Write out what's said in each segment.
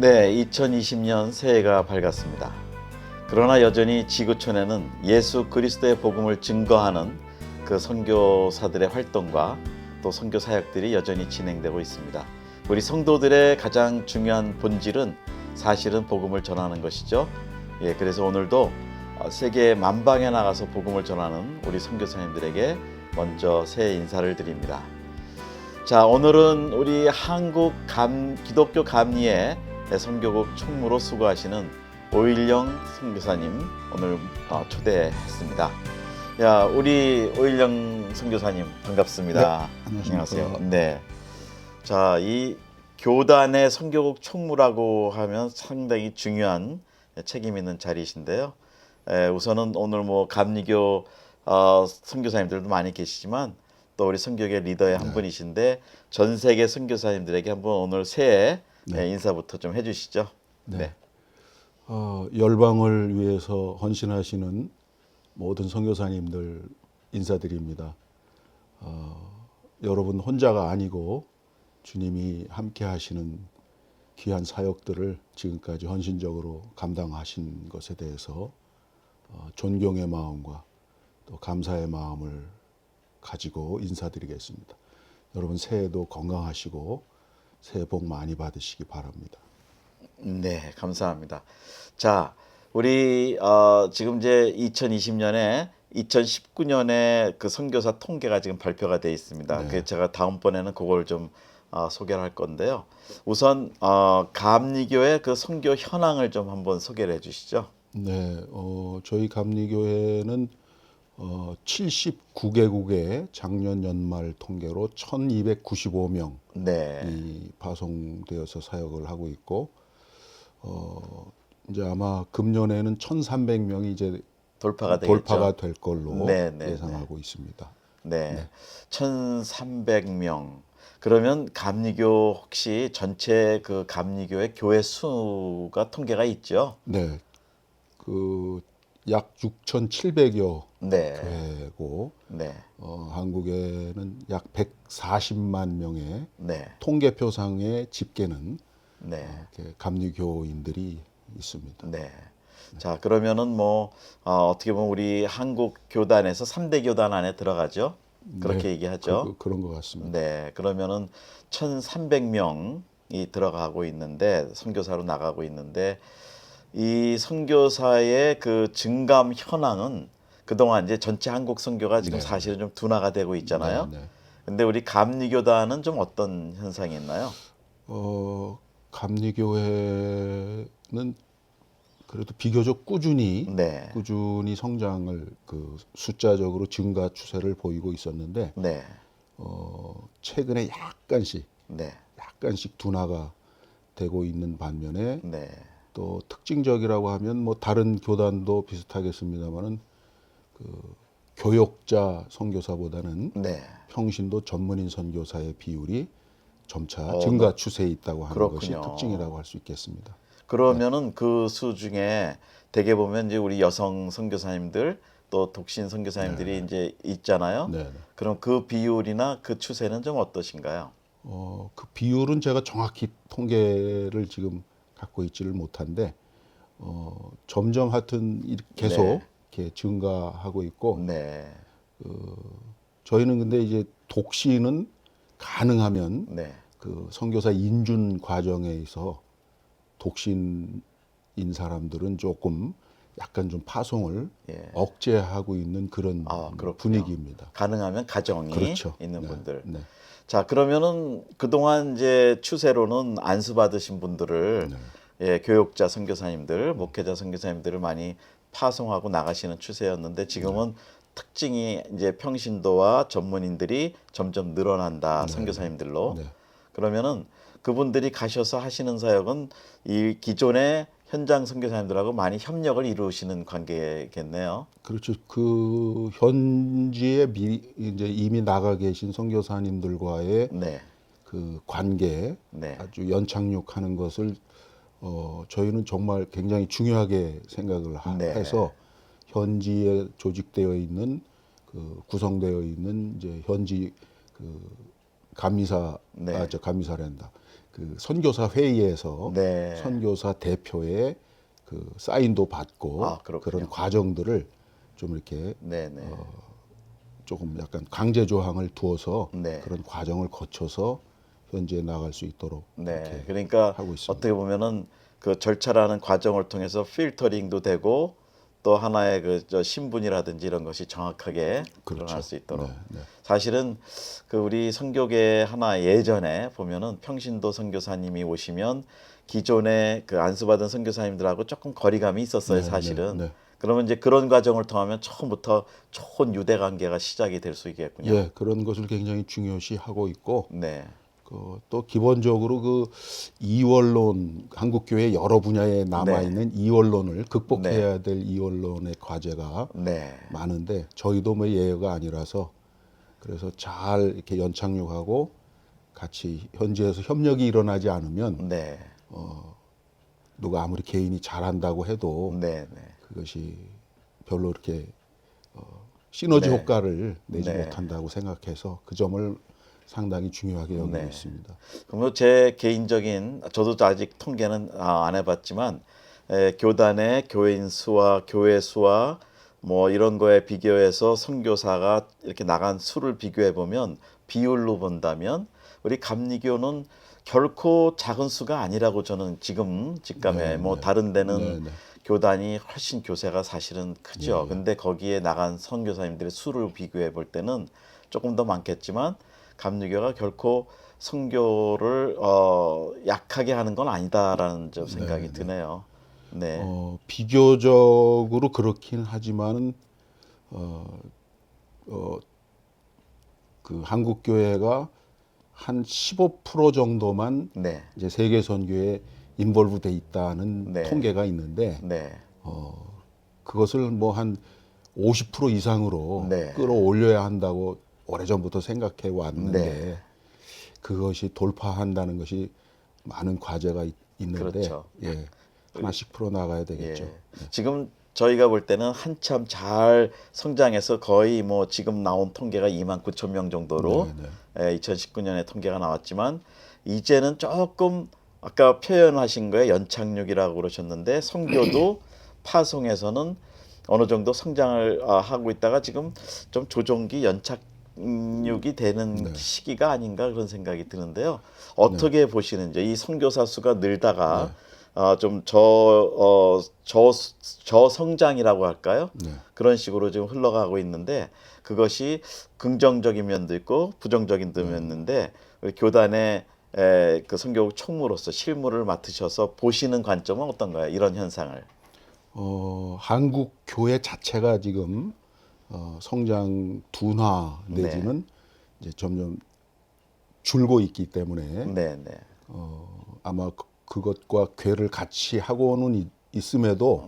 네, 2020년 새해가 밝았습니다. 그러나 여전히 지구촌에는 예수 그리스도의 복음을 증거하는 그 선교사들의 활동과 또 선교 사역들이 여전히 진행되고 있습니다. 우리 성도들의 가장 중요한 본질은 사실은 복음을 전하는 것이죠. 그래서 오늘도 세계 만방에 나가서 복음을 전하는 우리 선교사님들에게 먼저 새해 인사를 드립니다. 자, 오늘은 우리 한국 기독교 감리의 선교국 총무로 수고하시는 오일영 선교사님 오늘 초대했습니다. 야, 우리 오일영 선교사님 반갑습니다. 네, 안녕하세요. 네. 자, 이 교단의 선교국 총무라고 하면 상당히 중요한 책임 있는 자리이신데요. 우선은 오늘 감리교 선교사님들도 많이 계시지만 또 우리 선교계 리더의 한 분이신데 전 세계 선교사님들에게 한번 오늘 새해 인사부터 좀 해주시죠. 네. 열방을 위해서 헌신하시는 모든 선교사님들 인사드립니다. 여러분 혼자가 아니고 주님이 함께 하시는 귀한 사역들을 지금까지 헌신적으로 감당하신 것에 대해서 존경의 마음과 또 감사의 마음을 가지고 인사드리겠습니다. 여러분 새해도 건강하시고 새해 복 많이 받으시기 바랍니다. 네, 감사합니다. 자, 우리 지금 이제 2020년에 2019년에 그 선교사 통계가 지금 발표가 돼 있습니다. 네. 그 제가 다음번에는 그걸 좀 소개를 할 건데요. 우선 감리교의 그 선교 현황을 좀 한번 소개를 해주시죠. 네, 저희 감리교회는 79개국의 작년 연말 통계로 1,295명이 네. 파송되어서 사역을 하고 있고, 이제 아마 금년에는 1,300명이 이제 돌파가 되겠죠. 돌파가 될 걸로 네. 예상하고 있습니다. 네. 1,300명. 그러면 감리교 혹시 전체 그 감리교의 교회 수가 통계가 있죠? 네, 약 6,700여 교회고, 네. 한국에는 약 140만 명의 네. 통계표상의 집계는 네. 이렇게 감리교인들이 있습니다. 네. 자, 그러면은 어떻게 보면 우리 한국 교단에서 3대 교단 안에 들어가죠? 그렇게 네, 얘기하죠? 그런 것 같습니다. 네. 그러면은 1,300명이 들어가고 있는데 선교사로 나가고 있는데 이 선교사의 그 증감 현황은 그동안 이제 전체 한국 선교가 지금 사실은 좀 둔화가 되고 있잖아요. 네. 근데 우리 감리교단은 좀 어떤 현상이 있나요? 감리교회는 그래도 비교적 꾸준히 성장을 숫자적으로 증가 추세를 보이고 있었는데 최근에 약간씩 둔화가 되고 있는 반면에 또 특징적이라고 하면 다른 교단도 비슷하겠습니다만은 교역자 선교사보다는 평신도 전문인 선교사의 비율이 점차 증가 추세에 있다고 하는 그렇군요. 것이 특징이라고 할 수 있겠습니다. 그러면은 그 수 중에 대개 보면 이제 우리 여성 선교사님들 또 독신 선교사님들이 이제 있잖아요. 그럼 그 비율이나 그 추세는 좀 어떠신가요? 그 비율은 제가 정확히 통계를 지금 갖고 있지를 못한데 점점 하여튼 계속 이렇게 증가하고 있고 저희는 근데 이제 독신은 가능하면 그 선교사 인준 과정에서 독신인 사람들은 조금 약간 좀 파송을 억제하고 있는 그런 분위기입니다. 가능하면 가정이 있는 네. 분들. 네. 자, 그러면은 그동안 이제 추세로는 안수 받으신 분들을 교육자 선교사님들, 목회자 선교사님들을 많이 파송하고 나가시는 추세였는데 지금은 특징이 이제 평신도와 전문인들이 점점 늘어난다. 선교사님들로. 그러면은 그분들이 가셔서 하시는 사역은 이 기존의 현장 선교사님들하고 많이 협력을 이루시는 관계겠네요. 그렇죠. 그 현지에 이제 이미 나가 계신 선교사님들과의 그 관계 아주 연착륙하는 것을 저희는 정말 굉장히 중요하게 생각을 해서 현지에 조직되어 있는 구성되어 있는 이제 현지 감리사 감리사란다. 그 선교사 회의에서 네. 선교사 대표의 그 사인도 받고 그런 과정들을 좀 이렇게 조금 약간 강제 조항을 두어서 그런 과정을 거쳐서 현지에 나갈 수 있도록 그러니까 하고 있습니다. 어떻게 보면은 그 절차라는 과정을 통해서 필터링도 되고 또 하나의 그 신분이라든지 이런 것이 정확하게 드러날 수 있도록. 사실은 그 우리 선교계 하나 예전에 보면은 평신도 선교사님이 오시면 기존에 그 안수받은 선교사님들하고 조금 거리감이 있었어요, 사실은. 그러면 이제 그런 과정을 통하면 처음부터 좋은 유대 관계가 시작이 될 수 있겠군요. 예, 그런 것을 굉장히 중요시하고 있고, 또 기본적으로 그 이원론, 한국 교회 여러 분야에 남아 있는 이원론을 극복해야 될 이원론의 과제가 많은데 저희도 뭐 예외가 아니라서 그래서 잘 이렇게 연착륙하고 같이 현지에서 협력이 일어나지 않으면 누가 아무리 개인이 잘한다고 해도 그것이 별로 이렇게 시너지 효과를 내지 못한다고 생각해서 그 점을 상당히 중요하게 여기고 있습니다. 그럼 제 개인적인 저도 아직 통계는 안 해봤지만 교단의 교인 수와 교회 수와 뭐 이런 거에 비교해서 선교사가 이렇게 나간 수를 비교해 보면 비율로 본다면 우리 감리교는 결코 작은 수가 아니라고 저는 지금 직감에 뭐 다른 데는 교단이 훨씬 교세가 사실은 크죠. 근데 거기에 나간 선교사님들의 수를 비교해 볼 때는 조금 더 많겠지만 감리교가 결코 선교를 약하게 하는 건 아니다라는 좀 생각이 드네요. 비교적으로 그렇긴 하지만 그 한국 교회가 한 15% 정도만 이제 세계 선교에 인볼브 돼 있다는 통계가 있는데 그것을 뭐 한 50% 이상으로 끌어올려야 한다고 오래전부터 생각해 왔는데 그것이 돌파한다는 것이 많은 과제가 있는데 하나씩 풀어나가야 되겠죠. 지금 저희가 볼 때는 한참 잘 성장해서 거의 뭐 지금 나온 통계가 29,000명 정도로 2019년에 통계가 나왔지만 이제는 조금 아까 표현하신 거에 연착륙이라고 그러셨는데 선교도 파송에서는 어느 정도 성장을 하고 있다가 지금 좀 조정기 연착륙이 되는 시기가 아닌가 그런 생각이 드는데요. 어떻게 보시는지 이 선교사 수가 늘다가 좀 저성장이라고 할까요? 그런 식으로 지금 흘러가고 있는데 그것이 긍정적인 면도 있고 부정적인 면도 있는데 우리 교단의 그 선교 총무로서 실무를 맡으셔서 보시는 관점은 어떤가요? 이런 현상을. 한국 교회 자체가 지금 성장 둔화 내지는 이제 점점 줄고 있기 때문에 아마 그것과 궤를 같이 하고는 있음에도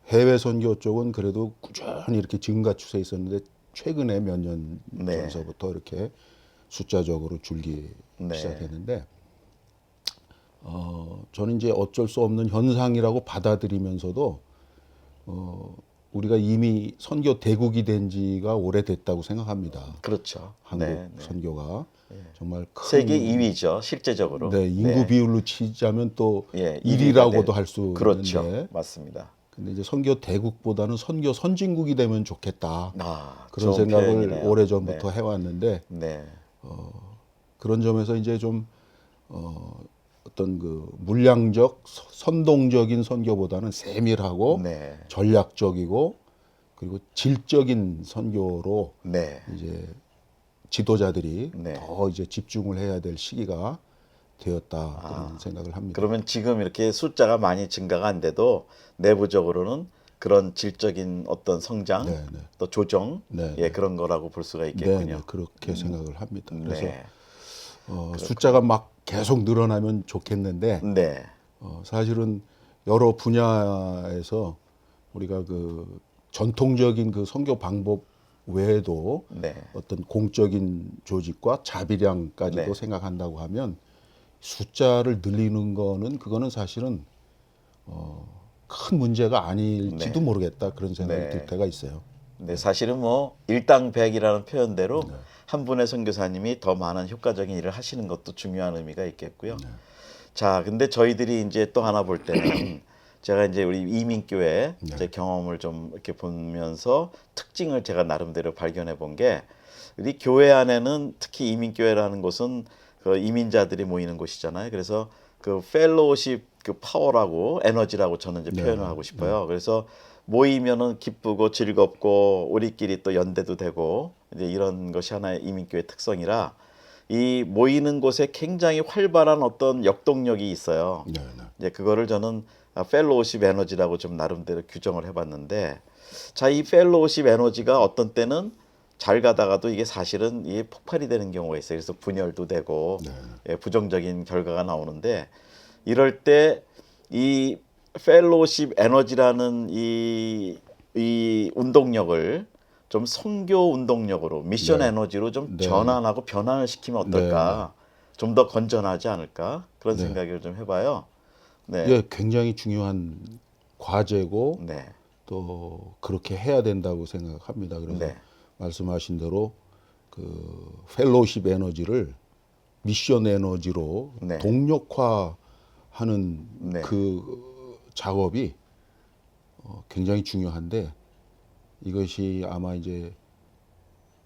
해외 선교 쪽은 그래도 꾸준히 이렇게 증가 추세에 있었는데 최근에 몇 년 전서부터 이렇게 숫자적으로 줄기 시작했는데 저는 이제 어쩔 수 없는 현상이라고 받아들이면서도 우리가 이미 선교 대국이 된 지가 오래됐다고 생각합니다. 그렇죠. 한국 선교가 정말 큰 세계 2위죠, 실제적으로. 인구 비율로 치자면 또 1위라고도 할 수 그렇죠. 있는데. 맞습니다. 근데 이제 선교 대국보다는 선교 선진국이 되면 좋겠다. 그런 좋은 생각을 표현이네요. 오래전부터 해왔는데 그런 점에서 이제 좀 어떤 그 물량적 선동적인 선교보다는 세밀하고 전략적이고 그리고 질적인 선교로 이제 지도자들이 더 이제 집중을 해야 될 시기가 되었다 그런 생각을 합니다. 그러면 지금 이렇게 숫자가 많이 증가가 안 돼도 내부적으로는 그런 질적인 어떤 성장 또 조정 그런 거라고 볼 수가 있겠군요. 그렇게 생각을 합니다. 그래서 숫자가 막 계속 늘어나면 좋겠는데 사실은 여러 분야에서 우리가 그 전통적인 그 선교 방법 외에도 어떤 공적인 조직과 자비량까지도 생각한다고 하면 숫자를 늘리는 거는 그거는 사실은 큰 문제가 아닐지도 모르겠다 그런 생각이 들 때가 있어요. 사실은 뭐 일당백이라는 표현대로 한 분의 선교사님이 더 많은 효과적인 일을 하시는 것도 중요한 의미가 있겠고요. 자, 근데 저희들이 이제 또 하나 볼 때는 제가 이제 우리 이민교회 제 경험을 좀 이렇게 보면서 특징을 제가 나름대로 발견해 본 게, 우리 교회 안에는 특히 이민교회라는 곳은 그 이민자들이 모이는 곳이잖아요. 그래서 그 펠로우십 그 파워라고 에너지라고 저는 이제 표현을 하고 싶어요. 그래서 모이면은 기쁘고 즐겁고 우리끼리 또 연대도 되고 이제 이런 것이 하나의 이민교회 특성이라, 이 모이는 곳에 굉장히 활발한 어떤 역동력이 있어요. 이제 그거를 저는 펠로우십 에너지라고 좀 나름대로 규정을 해봤는데, 자, 이 펠로우십 에너지가 어떤 때는 잘 가다가도 이게 사실은 이게 폭발이 되는 경우가 있어요. 그래서 분열도 되고 예, 부정적인 결과가 나오는데, 이럴 때 이 펠로우십 에너지라는 이 운동력을 좀 선교 운동력으로, 미션 에너지로 좀 전환하고 변환을 시키면 어떨까? 좀 더 건전하지 않을까? 그런 생각을 좀 해봐요. 네. 예, 굉장히 중요한 과제고 또 그렇게 해야 된다고 생각합니다. 그래서 말씀하신 대로 그 펠로우십 에너지를 미션 에너지로 동력화하는 그 작업이 굉장히 중요한데, 이것이 아마 이제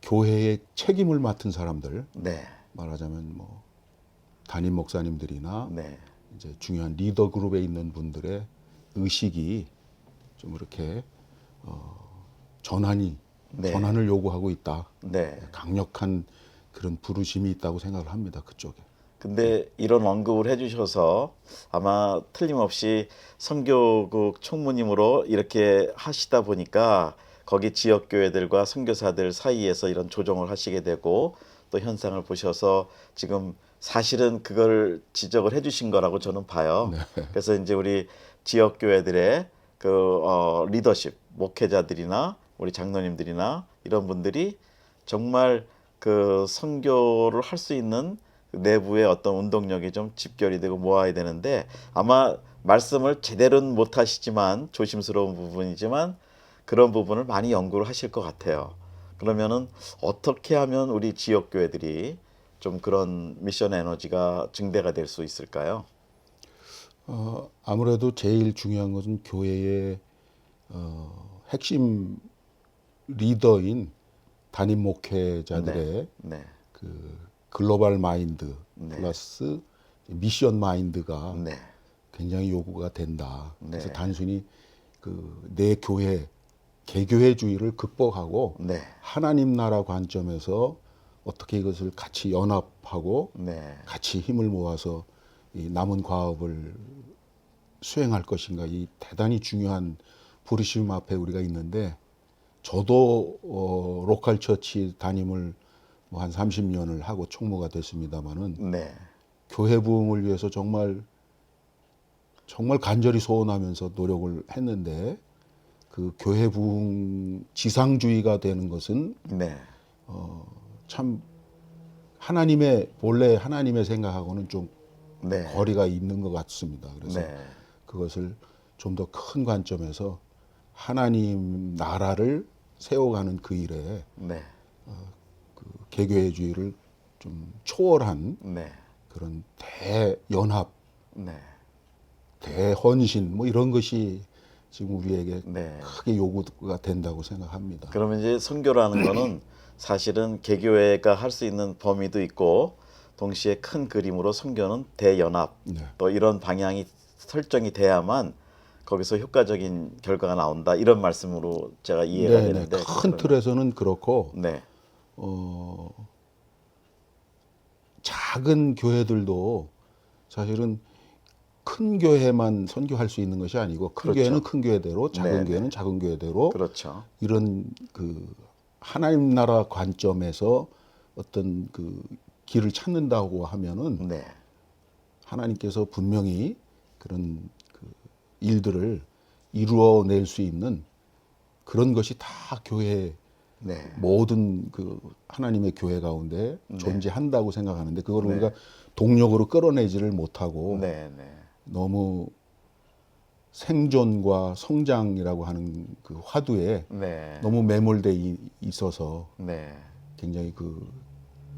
교회의 책임을 맡은 사람들, 말하자면 뭐 담임 목사님들이나 이제 중요한 리더 그룹에 있는 분들의 의식이 좀 이렇게 전환을 요구하고 있다. 강력한 그런 부르심이 있다고 생각을 합니다. 그쪽에. 근데 이런 언급을 해주셔서 아마 틀림없이 선교국 총무님으로 이렇게 하시다 보니까 거기 지역 교회들과 선교사들 사이에서 이런 조정을 하시게 되고, 또 현상을 보셔서 지금 사실은 그걸 지적을 해주신 거라고 저는 봐요. 그래서 이제 우리 지역 교회들의 그 리더십, 목회자들이나 우리 장로님들이나 이런 분들이 정말 그 선교를 할 수 있는 내부의 어떤 운동력이 좀 집결이 되고 모아야 되는데, 아마 말씀을 제대로는 못 하시지만, 조심스러운 부분이지만 그런 부분을 많이 연구를 하실 것 같아요. 그러면은 어떻게 하면 우리 지역 교회들이 좀 그런 미션 에너지가 증대가 될 수 있을까요? 아무래도 제일 중요한 것은 교회의 핵심 리더인 담임 목회자들의 그 글로벌 마인드 플러스 미션 마인드가 굉장히 요구가 된다. 그래서 단순히 그 내 교회 개교회주의를 극복하고 하나님 나라 관점에서 어떻게 이것을 같이 연합하고 같이 힘을 모아서 이 남은 과업을 수행할 것인가, 이 대단히 중요한 부르심 앞에 우리가 있는데, 저도 로컬 처치 담임을 뭐 한 30년을 하고 총무가 됐습니다마는 교회 부흥을 위해서 정말 간절히 소원하면서 노력을 했는데, 그 교회 부흥 지상주의가 되는 것은 참 본래 하나님의 생각하고는 좀 거리가 있는 것 같습니다. 그래서 그것을 좀 더 큰 관점에서 하나님 나라를 세워가는 그 일에 그 개교회주의를 좀 초월한 그런 대연합, 대헌신 뭐 이런 것이 지금 우리에게 크게 요구가 된다고 생각합니다. 그러면 이제 선교라는 거는 사실은 개교회가 할 수 있는 범위도 있고, 동시에 큰 그림으로 선교는 대연합, 또 이런 방향이 설정이 돼야만 거기서 효과적인 결과가 나온다, 이런 말씀으로 제가 이해가 되는데, 큰 틀에서는 그렇고 작은 교회들도 사실은 큰 교회만 선교할 수 있는 것이 아니고, 큰 교회는 큰 교회대로, 작은 교회는 작은 교회대로 이런 그 하나님 나라 관점에서 어떤 그 길을 찾는다고 하면은 하나님께서 분명히 그런 그 일들을 이루어낼 수 있는 그런 것이 다 교회 모든 그 하나님의 교회 가운데 존재한다고 생각하는데, 그걸 우리가 동력으로 끌어내지를 못하고 너무 생존과 성장이라고 하는 그 화두에 너무 매몰돼 있어서 굉장히 그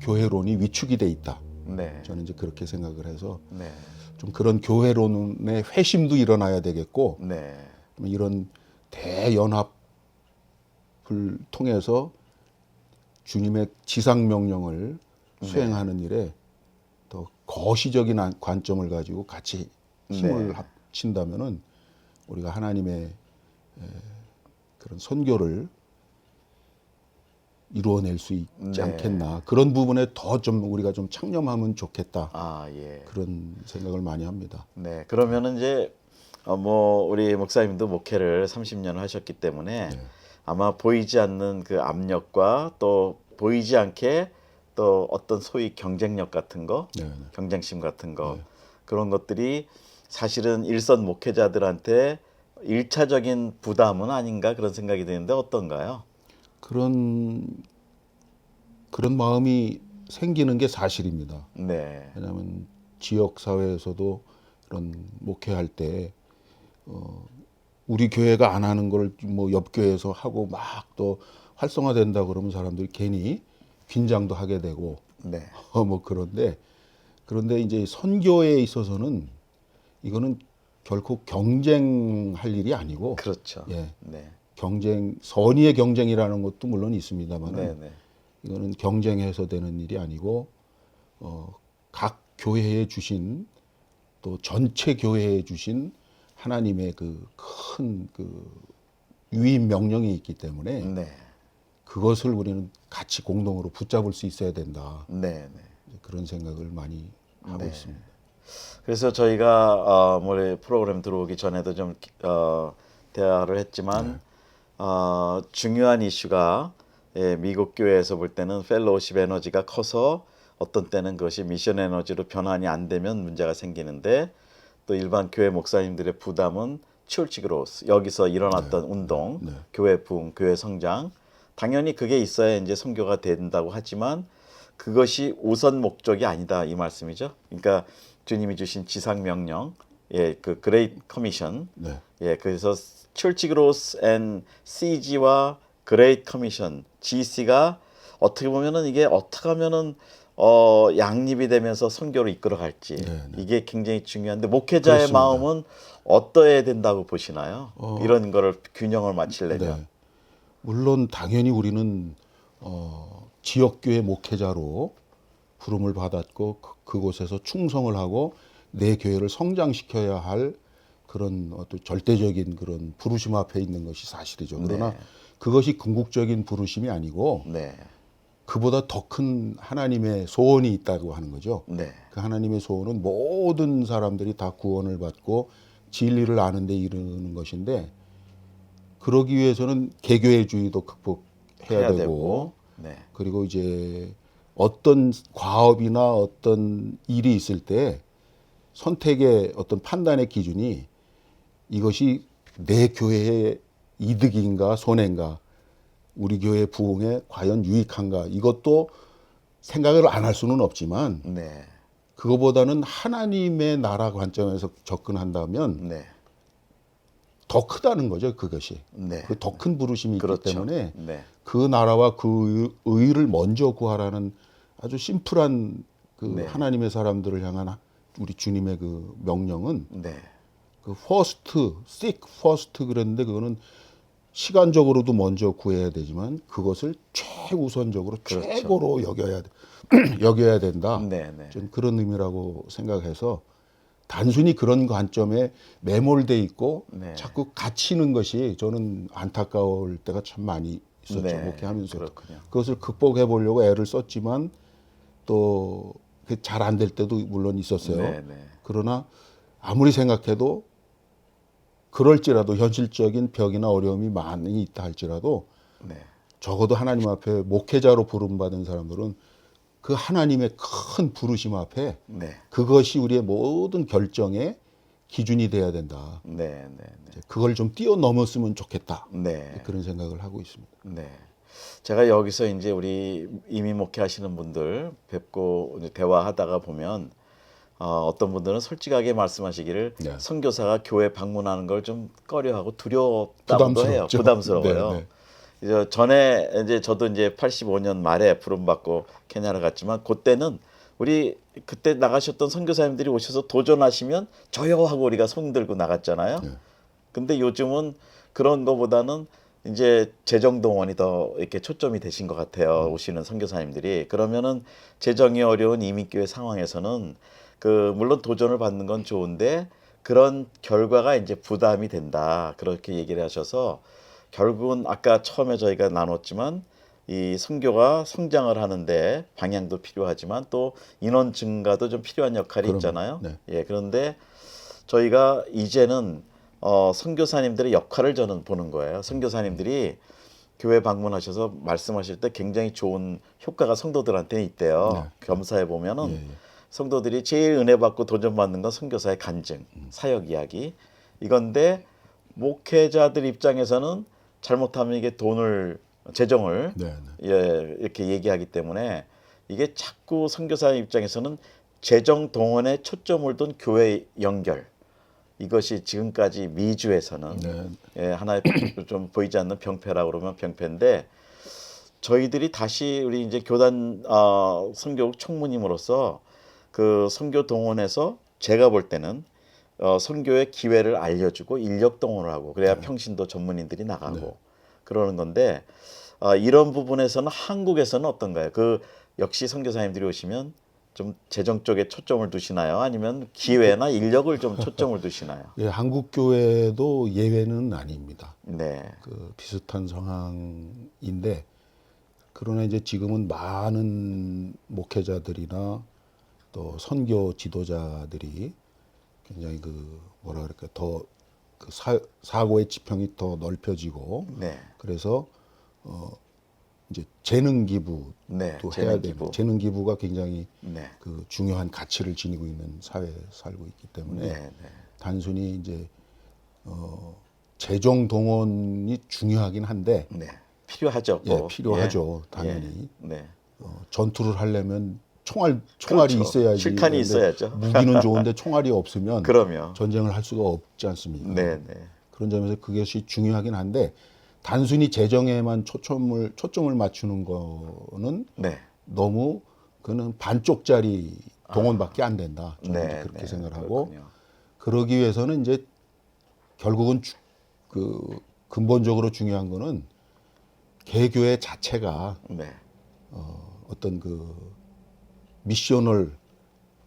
교회론이 위축이 돼 있다. 네. 저는 이제 그렇게 생각을 해서 네. 좀 그런 교회론의 회심도 일어나야 되겠고 네. 이런 대연합을 통해서 주님의 지상 명령을 수행하는 일에 더 거시적인 관점을 가지고 같이 힘을 합친다면은 우리가 하나님의 그런 선교를 이루어낼 수 있지 않겠나. 그런 부분에 더 좀 우리가 좀 창념하면 좋겠다. 예. 그런 생각을 많이 합니다. 네. 그러면은 이제 뭐 우리 목사님도 목회를 30년 하셨기 때문에 아마 보이지 않는 그 압력과 또 보이지 않게 또 어떤 소위 경쟁력 같은 거, 경쟁심 같은 거 그런 것들이 사실은 일선 목회자들한테 일차적인 부담은 아닌가 그런 생각이 드는데 어떤가요? 그런 마음이 생기는 게 사실입니다. 네. 왜냐하면 지역 사회에서도 그런 목회할 때 우리 교회가 안 하는 걸 뭐 옆 교회에서 하고 막 또 활성화된다 그러면 사람들이 괜히 긴장도 하게 되고 뭐 그런데 이제 선교에 있어서는 이거는 결코 경쟁할 일이 아니고 그렇죠. 예. 네. 선의의 경쟁이라는 것도 물론 있습니다만 네. 이거는 경쟁해서 되는 일이 아니고 각 교회에 주신 또 전체 교회에 주신 하나님의 그 큰 그 유임 명령이 있기 때문에 그것을 우리는 같이 공동으로 붙잡을 수 있어야 된다. 그런 생각을 많이 하고 있습니다. 그래서 저희가 올해 프로그램 들어오기 전에도 좀 대화를 했지만 중요한 이슈가 미국 교회에서 볼 때는 펠로우십 에너지가 커서 어떤 때는 그것이 미션 에너지로 변환이 안 되면 문제가 생기는데 또 일반 교회 목사님들의 부담은 church growth, 여기서 일어났던 운동, 교회 부흥, 교회 성장, 당연히 그게 있어야 이제 선교가 된다고 하지만 그것이 우선 목적이 아니다 이 말씀이죠. 그러니까 주님이 주신 지상 명령, 그 그레이트 커미션, 그래서 church growth and CG와 그레이트 커미션, GC가 어떻게 보면은 이게 어떻게 하면은 양립이 되면서 선교를 이끌어갈지 이게 굉장히 중요한데 목회자의 그렇습니다. 마음은 어떠해야 된다고 보시나요? 이런 거를 균형을 맞추려면. 물론 당연히 우리는 지역교회 목회자로 부름을 받았고 그곳에서 충성을 하고 내 교회를 성장시켜야 할 그런 어떤 절대적인 그런 부르심 앞에 있는 것이 사실이죠. 그러나 그것이 궁극적인 부르심이 아니고 그보다 더 큰 하나님의 소원이 있다고 하는 거죠. 그 하나님의 소원은 모든 사람들이 다 구원을 받고 진리를 아는 데 이르는 것인데 그러기 위해서는 개교회주의도 극복해야 되고 그리고 이제 어떤 과업이나 어떤 일이 있을 때 선택의 어떤 판단의 기준이 이것이 내 교회의 이득인가 손해인가 우리 교회 부흥에 과연 유익한가 이것도 생각을 안 할 수는 없지만 그거보다는 하나님의 나라 관점에서 접근한다면 더 크다는 거죠. 그것이 그 더 큰 부르심이 있기 때문에 그 나라와 그 의를 먼저 구하라는 아주 심플한 그 하나님의 사람들을 향한 우리 주님의 그 명령은 그 first, seek first 그랬는데 그거는 시간적으로도 먼저 구해야 되지만 그것을 최우선적으로 최고로 여겨야 된다. 좀 그런 의미라고 생각해서 단순히 그런 관점에 매몰돼 있고 자꾸 갇히는 것이 저는 안타까울 때가 참 많이 있었죠. 목회하면서 그것을 극복해 보려고 애를 썼지만 또 잘 안 될 때도 물론 있었어요. 그러나 아무리 생각해도 그럴지라도 현실적인 벽이나 어려움이 많이 있다 할지라도 적어도 하나님 앞에 목회자로 부름받은 사람들은 그 하나님의 큰 부르심 앞에 그것이 우리의 모든 결정의 기준이 돼야 된다. 그걸 좀 뛰어넘었으면 좋겠다. 그런 생각을 하고 있습니다. 제가 여기서 이제 우리 이미 목회하시는 분들 뵙고 이제 대화하다가 보면 어떤 분들은 솔직하게 말씀하시기를 선교사가 교회 방문하는 걸 좀 꺼려하고 두렵다고도 해요. 부담스러워요. 전에 이제 저도 이제 85년 말에 부름받고 케냐를 갔지만 그때는 우리 그때 나가셨던 선교사님들이 오셔서 도전하시면 저요 하고 우리가 손 들고 나갔잖아요. 네. 근데 요즘은 그런 거보다는 이제 재정 동원이 더 이렇게 초점이 되신 것 같아요. 오시는 선교사님들이. 그러면은 재정이 어려운 이민교회 상황에서는 그 물론 도전을 받는 건 좋은데 그런 결과가 이제 부담이 된다. 그렇게 얘기를 하셔서 결국은 아까 처음에 저희가 나눴지만 이 선교가 성장을 하는데 방향도 필요하지만 또 인원 증가도 좀 필요한 역할이 있잖아요. 네. 예, 그런데 저희가 이제는 선교사님들의 역할을 저는 보는 거예요. 선교사님들이 교회 방문하셔서 말씀하실 때 굉장히 좋은 효과가 성도들한테 있대요. 네. 겸사해 보면은 예. 성도들이 제일 은혜 받고 도전받는 건 선교사의 간증, 사역 이야기 이건데 목회자들 입장에서는 잘못하면 이게 재정을 네. 예, 이렇게 얘기하기 때문에 이게 자꾸 선교사 입장에서는 재정 동원에 초점을 둔 교회 연결 이것이 지금까지 미주에서는 네. 예, 하나의 좀 보이지 않는 병폐라고 그러면 병폐인데 저희들이 다시 우리 이제 교단 선교국 총무님으로서 그 선교 동원에서 제가 볼 때는 선교의 기회를 알려주고 인력 동원을 하고 그래야 평신도 전문인들이 나가고 그러는 건데 이런 부분에서는 한국에서는 어떤가요? 그 역시 선교사님들이 오시면 좀 재정 쪽에 초점을 두시나요? 아니면 기회나 인력을 좀 초점을 두시나요? 예, 한국 교회도 예외는 아닙니다. 네, 그 비슷한 상황인데 그러나 이제 지금은 많은 목회자들이나 또 선교 지도자들이 굉장히 그 뭐라 그럴까 더 그 사고의 지평이 더 넓혀지고 네, 그래서 이제 재능 기부도 네, 해야 재능 되고 기부. 재능 기부가 굉장히 네, 그 중요한 가치를 지니고 있는 사회에 살고 있기 때문에 네, 네, 단순히 이제 재정 동원이 중요하긴 한데 네, 필요하죠. 예, 꼭. 필요하죠 예, 당연히 예, 네, 전투를 하려면 총알이 그렇죠. 있어야지. 실탄이 그런데 있어야죠. 무기는 좋은데 총알이 없으면 그러면 전쟁을 할 수가 없지 않습니까? 네, 네, 그런 점에서 그것이 중요하긴 한데 단순히 재정에만 초점을 맞추는 거는 네, 너무 그는 반쪽짜리 동원밖에 안 된다. 저는 이제 네, 그렇게 네, 생각을 하고 그렇군요. 그러기 위해서는 이제 결국은 그 근본적으로 중요한 거는 개교회 자체가 네, 어떤 그 미셔널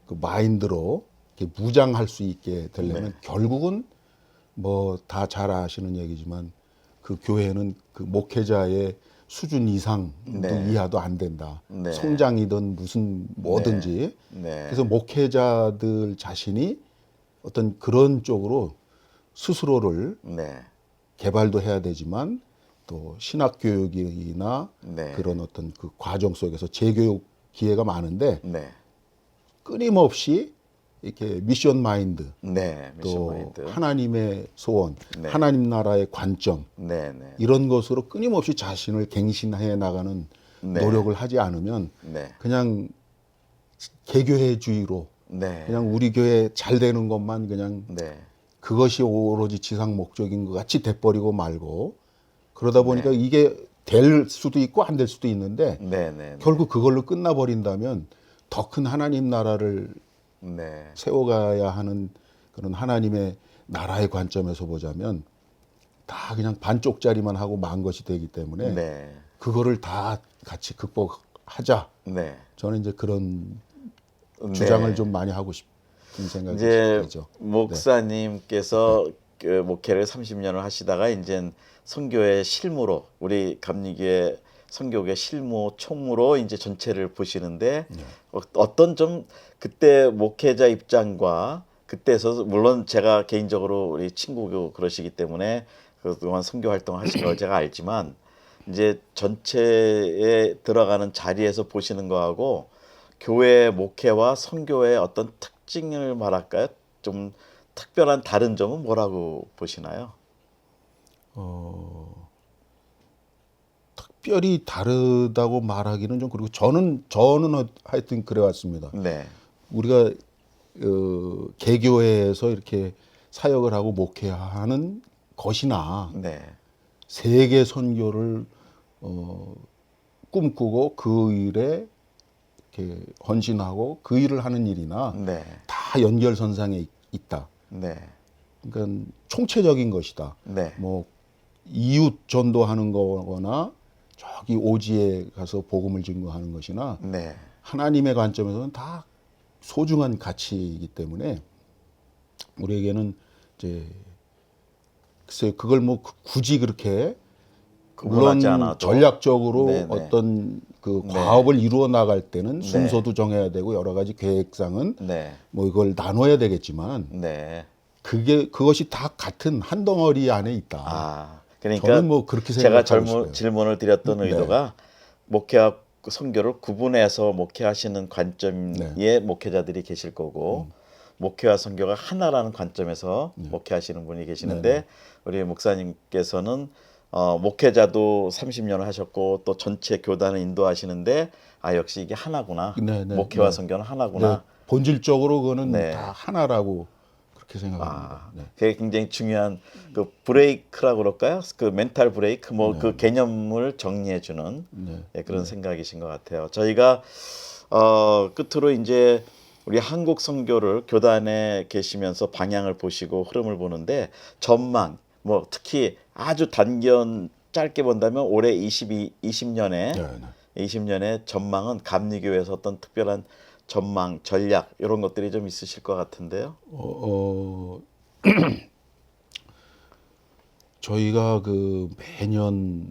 그 마인드로 이렇게 무장할 수 있게 되려면 결국은 뭐 다 잘 아시는 얘기지만 그 교회는 그 목회자의 수준 이상도 이하도 안 된다. 네. 성장이든 무슨 뭐든지. 네, 그래서 목회자들 자신이 어떤 그런 쪽으로 스스로를 네, 개발도 해야 되지만 또 신학 교육이나 네, 그런 어떤 그 과정 속에서 재교육 기회가 많은데 네, 끊임없이 이렇게 미션 마인드 네, 미션 또 마인드. 하나님의 소원, 네. 하나님 나라의 관점 네, 네, 이런 것으로 끊임없이 자신을 갱신해 나가는 네. 노력을 하지 않으면 네, 그냥 개교회주의로 네, 그냥 우리 교회 잘 되는 것만 그냥 네, 그것이 오로지 지상 목적인 것 같이 돼버리고 말고 그러다 보니까 이게 될 수도 있고 안 될 수도 있는데 네, 네, 결국 그걸로 끝나버린다면 더 큰 하나님 나라를 네, 세워가야 하는 그런 하나님의 나라의 관점에서 보자면 다 그냥 반쪽짜리만 하고 만 것이 되기 때문에 네, 그거를 다 같이 극복하자. 네. 저는 이제 그런 주장을 네. 좀 많이 하고 싶은 생각이 이제 들죠. 목사님께서 그 목회를 30년을 하시다가 이제 선교의 실무로 우리 감리교회 선교계 실무 총무로 이제 전체를 보시는데 어떤 좀 그때 목회자 입장과 그때서 물론 제가 개인적으로 우리 친구고 그러시기 때문에 그동안 선교 활동을 하신 걸 제가 알지만 이제 전체에 들어가는 자리에서 보시는 거하고 교회 목회와 선교의 어떤 특징을 말할까요? 좀 특별한 다른 점은 뭐라고 보시나요? 특별히 다르다고 말하기는 좀 그리고 저는 하여튼 그래 왔습니다. 네, 우리가 개교회에서 이렇게 사역을 하고 목회하는 것이나 네, 세계 선교를 꿈꾸고 그 일에 이렇게 헌신하고 그 일을 하는 일이나 네. 다 연결선상에 있다. 네. 그러니까 총체적인 것이다. 네. 뭐 이웃 전도하는 거거나 저기 오지에 가서 복음을 증거하는 것이나 네. 하나님의 관점에서는 다 소중한 가치이기 때문에 우리에게는 이제 글쎄 그걸 뭐 굳이 그렇게 물론 구분하지 않아도. 전략적으로 네네. 어떤 그 네. 과업을 이루어 나갈 때는 네. 순서도 정해야 되고 여러 가지 계획상은 네. 뭐 이걸 나눠야 되겠지만 네. 그것이 다 같은 한 덩어리 안에 있다. 아, 그러니까 저는 뭐 그렇게 제가 생각하고 싶어요. 질문을 드렸던 네. 의도가 목회와 선교를 구분해서 목회하시는 관점의 네. 목회자들이 계실 거고 목회와 선교가 하나라는 관점에서 목회하시는 분이 계시는데 네. 우리 목사님께서는 목회자도 30년을 하셨고 또 전체 교단을 인도하시는데 아 역시 이게 하나구나. 네, 네, 목회와 네. 선교는 하나구나. 네, 본질적으로 그거는 네. 다 하나라고 그렇게 생각합니다. 아, 네. 그게 굉장히 중요한 그 브레이크라고 그럴까요? 그 멘탈 브레이크 뭐 그 개념을 정리해 주는 네. 예, 그런 생각이신 것 같아요. 저희가 끝으로 이제 우리 한국 선교를 교단에 계시면서 방향을 보시고 흐름을 보는데 전망 뭐 특히 아주 단견 짧게 본다면 올해 20년에 네, 네. 20년의 전망은 감리교회에서 어떤 특별한 전망, 전략 이런 것들이 좀 있으실 것 같은데요. 저희가 그 매년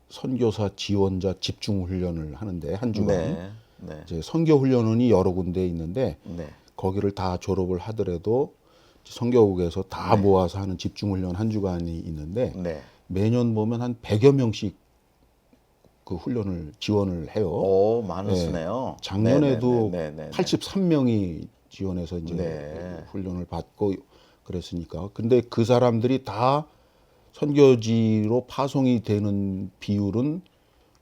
선교사 지원자 집중 훈련을 하는데 한 주간 네, 네, 이제 선교 훈련원이 여러 군데 있는데 네, 거기를 다 졸업을 하더라도 선교국에서 다 모아서 하는 집중 훈련 한 주간이 있는데 네. 매년 보면 한 100여 명씩 그 훈련을 지원을 해요. 오, 많은 네. 수네요. 작년에도 네, 네, 네, 네, 네. 83명이 지원해서 이제 네. 훈련을 받고 그랬으니까. 근데 그 사람들이 다 선교지로 파송이 되는 비율은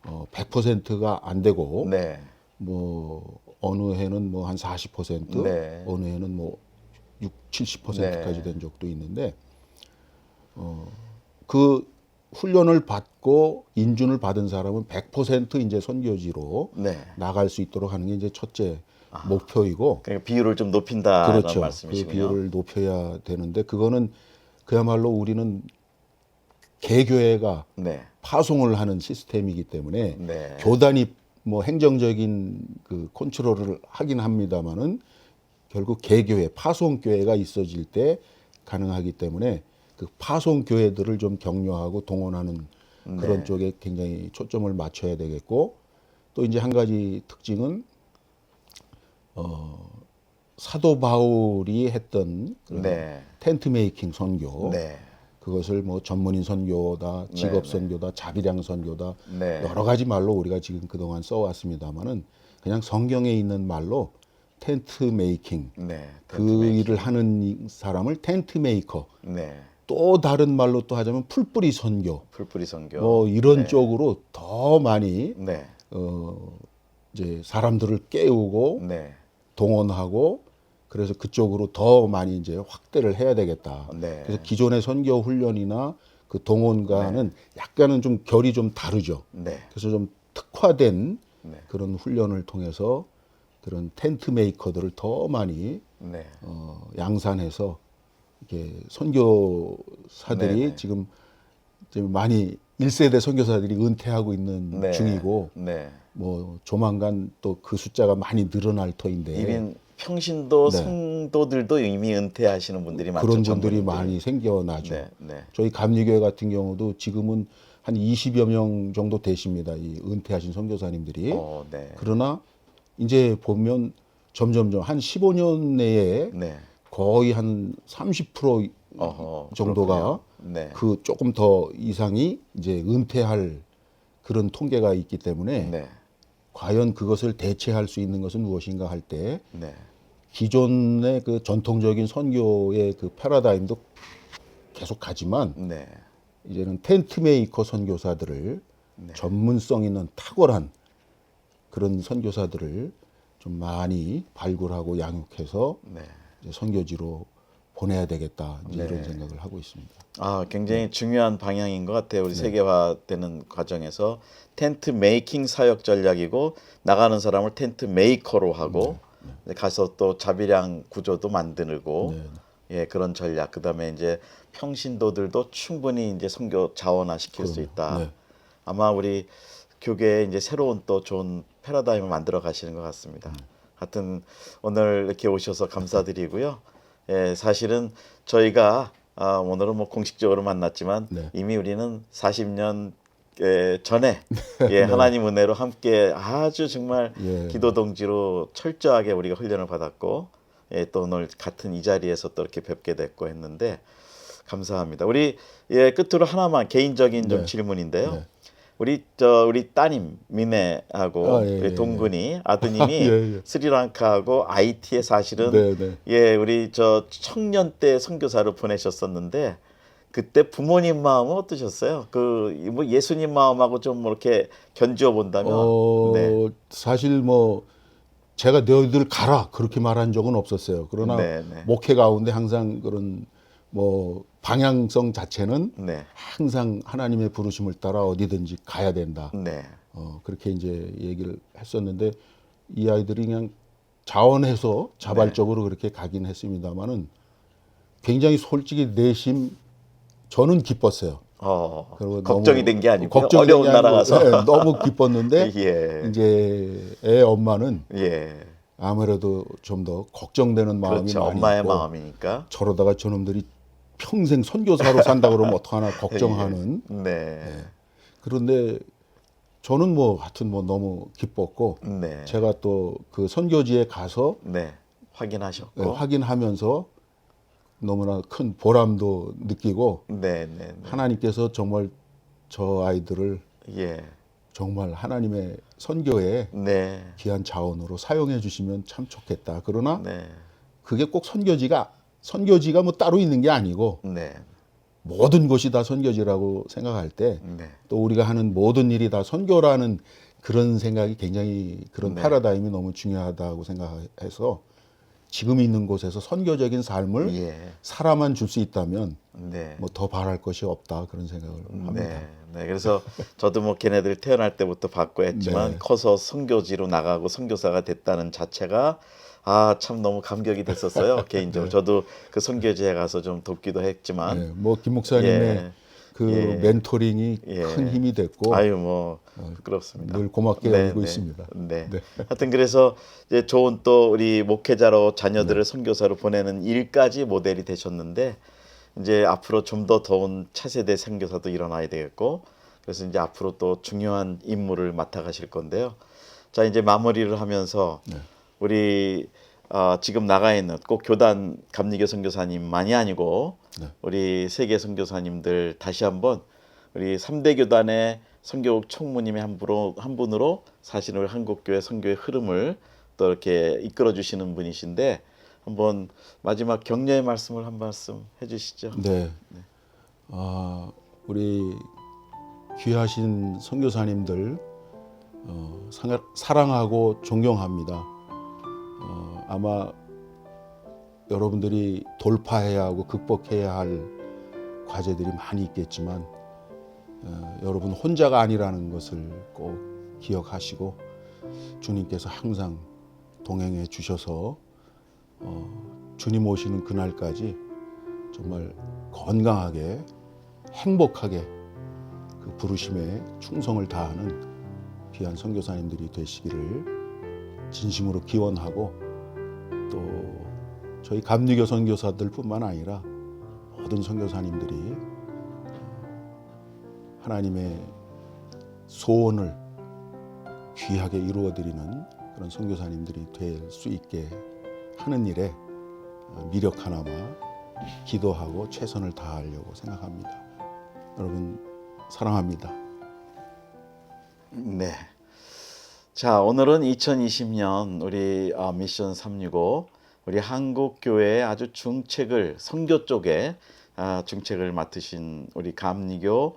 100%가 안 되고 네, 뭐 어느 해는 뭐 한 40%, 네. 어느 해는 뭐 70%까지 네. 된 적도 있는데 그 훈련을 받고 인준을 받은 사람은 100% 이제 선교지로 네. 나갈 수 있도록 하는 게 이제 첫째 목표이고 그러니까 비율을 좀 높인다는 그렇죠. 그 말씀이시군요. 비율을 높여야 되는데 그거는 그야말로 우리는 개교회가 네, 파송을 하는 시스템이기 때문에 네. 교단이 뭐 행정적인 그 컨트롤을 하긴 합니다만은 결국 개교회, 파송교회가 있어질 때 가능하기 때문에 그 파송교회들을 좀 격려하고 동원하는 그런 네. 쪽에 굉장히 초점을 맞춰야 되겠고 또 이제 한 가지 특징은 사도 바울이 했던 그런 네. 텐트 메이킹 선교 네. 그것을 뭐 전문인 선교다, 직업 네, 선교다, 자비량 선교다 네. 여러 가지 말로 우리가 지금 그동안 써왔습니다만은 그냥 성경에 있는 말로 텐트 메이킹 네. 그 일을 하는 사람을 텐트 메이커 네. 또 다른 말로 또 하자면 풀뿌리 선교 풀뿌리 선교. 뭐 이런 네. 쪽으로 더 많이 네. 이제 사람들을 깨우고 네. 동원하고 그래서 그쪽으로 더 많이 이제 확대를 해야 되겠다. 네. 그래서 기존의 선교 훈련이나 그 동원과는 약간은 좀 결이 좀 다르죠. 네. 그래서 좀 특화된 네. 그런 훈련을 통해서 그런 텐트 메이커들을 더 많이 네. 양산해서 이렇게 선교사들이 네, 네. 지금 많이 1세대 선교사들이 은퇴하고 있는 네. 중이고 네. 뭐 조만간 또 그 숫자가 많이 늘어날 터인데 이민 평신도 네. 성도들도 이미 은퇴하시는 분들이 많죠. 그런 분들이 전문인들이. 많이 생겨나죠. 네. 네. 저희 감리교회 같은 경우도 지금은 한 20여 명 정도 되십니다. 이 은퇴하신 선교사님들이. 네. 그러나 이제 보면 점점점 한 15년 내에 네. 거의 한 30% 정도가 그렇군요. 네. 그 조금 더 이상이 이제 은퇴할 그런 통계가 있기 때문에 네. 과연 그것을 대체할 수 있는 것은 무엇인가 할 때 네. 기존의 그 전통적인 선교의 그 패러다임도 계속 가지만 네. 이제는 텐트 메이커 선교사들을 전문성 있는 탁월한 그런 선교사들을 좀 많이 발굴하고 양육해서 네. 이제 선교지로 보내야 되겠다 이제 네. 이런 생각을 하고 있습니다. 굉장히 중요한 방향인 것 같아요. 우리 세계화되는 과정에서 텐트 메이킹 사역 전략이고 나가는 사람을 텐트 메이커로 하고 가서 또 자비량 구조도 만들고 예, 그런 전략. 그다음에 이제 평신도들도 충분히 이제 선교 자원화 시킬 수 있다. 아마 우리 교계에 이제 새로운 또 좋은 패러다임을 만들어 가시는 것 같습니다. 하여튼 오늘 이렇게 오셔서 감사드리고요. 예, 사실은 저희가 오늘은 뭐 공식적으로 만났지만 이미 우리는 40년 전에 예, 하나님 은혜로 함께 아주 정말 기도 동지로 철저하게 우리가 훈련을 받았고 예, 또 오늘 같은 이 자리에서 또 이렇게 뵙게 됐고 했는데 감사합니다. 우리 예, 끝으로 하나만 개인적인 좀 질문인데요. 우리 따님 미네하고 우리 동근이 아드님이 스리랑카하고 아이티에 사실은 예, 우리 청년 때 선교사로 보내셨었는데 그때 부모님 마음은 어떠셨어요? 뭐 예수님 마음하고 좀 이렇게 견주어 본다면 사실 뭐 제가 너희들 가라 그렇게 말한 적은 없었어요. 그러나 목회 가운데 항상 그런 뭐 방향성 자체는 항상 하나님의 부르심을 따라 어디든지 가야 된다. 그렇게 이제 얘기를 했었는데 이 아이들이 그냥 자원해서 자발적으로 그렇게 가긴 했습니다만은 굉장히 솔직히 내심 저는 기뻤어요. 그리고 걱정이 된 게 아니고 걱정이 어려운 나라 가서 너무 기뻤는데 이제 애 엄마는 아무래도 좀 더 걱정되는 마음이 많이 엄마의 있고 마음이니까 저러다가 저놈들이 평생 선교사로 산다 그러면 어떡하나 걱정하는. 그런데 저는 뭐 하여튼 뭐 너무 기뻤고 제가 또 그 선교지에 가서 확인하셨고 확인하면서 너무나 큰 보람도 느끼고 하나님께서 정말 저 아이들을 정말 하나님의 선교에 귀한 자원으로 사용해 주시면 참 좋겠다. 그러나 그게 꼭 선교지가 뭐 따로 있는 게 아니고 모든 것이 다 선교지라고 생각할 때 또 우리가 하는 모든 일이 다 선교라는 그런 생각이 굉장히 그런 패러다임이 너무 중요하다고 생각해서 지금 있는 곳에서 선교적인 삶을 살아만 줄 수 있다면 뭐 더 바랄 것이 없다 그런 생각을 합니다. 그래서 저도 뭐 걔네들 태어날 때부터 봤고 했지만 커서 선교지로 나가고 선교사가 됐다는 자체가 참 너무 감격이 됐었어요. 개인적으로 저도 그 선교지에 가서 좀 돕기도 했지만 뭐 김 목사님의 그 멘토링이 큰 힘이 됐고 뭐 부끄럽습니다. 늘 고맙게 여기고 있습니다. 하여튼 그래서 이제 좋은 또 우리 목회자로 자녀들을 선교사로 보내는 일까지 모델이 되셨는데 이제 앞으로 좀 더 더운 차세대 선교사도 일어나야 되겠고 그래서 이제 앞으로 또 중요한 임무를 맡아가실 건데요. 자 이제 마무리를 하면서 우리 지금 나가 있는 꼭 교단 감리교 선교사님만이 아니고 우리 세계 선교사님들 다시 한번 우리 3대 교단의 선교국 총무님의 한 분으로 사실 한국교회 선교의 흐름을 또 이렇게 이끌어 주시는 분이신데 한번 마지막 격려의 말씀을 한 말씀 해주시죠. 우리 귀하신 선교사님들 사랑하고 존경합니다. 아마 여러분들이 돌파해야 하고 극복해야 할 과제들이 많이 있겠지만 여러분 혼자가 아니라는 것을 꼭 기억하시고 주님께서 항상 동행해 주셔서 주님 오시는 그날까지 정말 건강하게 행복하게 그 부르심에 충성을 다하는 귀한 선교사님들이 되시기를 진심으로 기원하고 또 저희 감리교 선교사들뿐만 아니라 모든 선교사님들이 하나님의 소원을 귀하게 이루어드리는 그런 선교사님들이 될 수 있게 하는 일에 미력 하나마 기도하고 최선을 다하려고 생각합니다. 여러분 사랑합니다. 자 오늘은 2020년 우리 미션 365 우리 한국 교회의 아주 중책을 선교 쪽에 중책을 맡으신 우리 감리교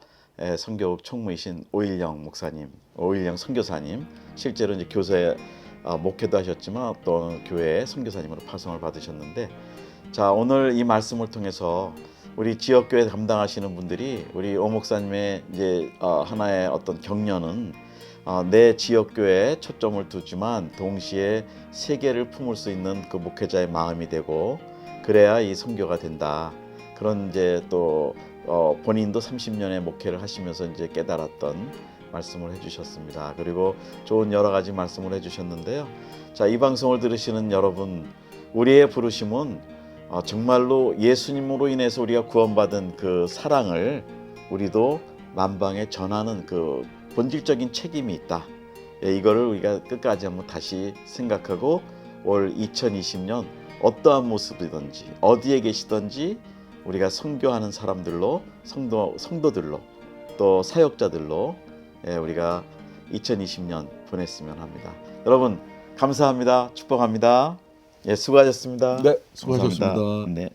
선교국 총무이신 오일영 목사님, 오일영 선교사님, 실제로 이제 교사에 목회도 하셨지만 또 교회 선교사님으로 파송을 받으셨는데, 자, 오늘 이 말씀을 통해서 우리 지역교회 담당하시는 분들이 우리 오 목사님의 이제 하나의 어떤 격려는 내 지역교회에 초점을 두지만 동시에 세계를 품을 수 있는 그 목회자의 마음이 되고 그래야 이 선교가 된다. 그런 이제 또 본인도 30년의 목회를 하시면서 이제 깨달았던 말씀을 해주셨습니다. 그리고 좋은 여러 가지 말씀을 해주셨는데요. 자, 이 방송을 들으시는 여러분, 우리의 부르심은 정말로 예수님으로 인해서 우리가 구원받은 그 사랑을 우리도 만방에 전하는 그 본질적인 책임이 있다. 이거를 우리가 끝까지 한번 다시 생각하고 올 2020년 어떠한 모습이든지 어디에 계시든지 우리가 선교하는 사람들로 성도들로 또 사역자들로 우리가 2020년 보냈으면 합니다. 여러분 감사합니다. 축복합니다. 예, 수고하셨습니다. 네, 수고하셨습니다. 감사합니다. 네.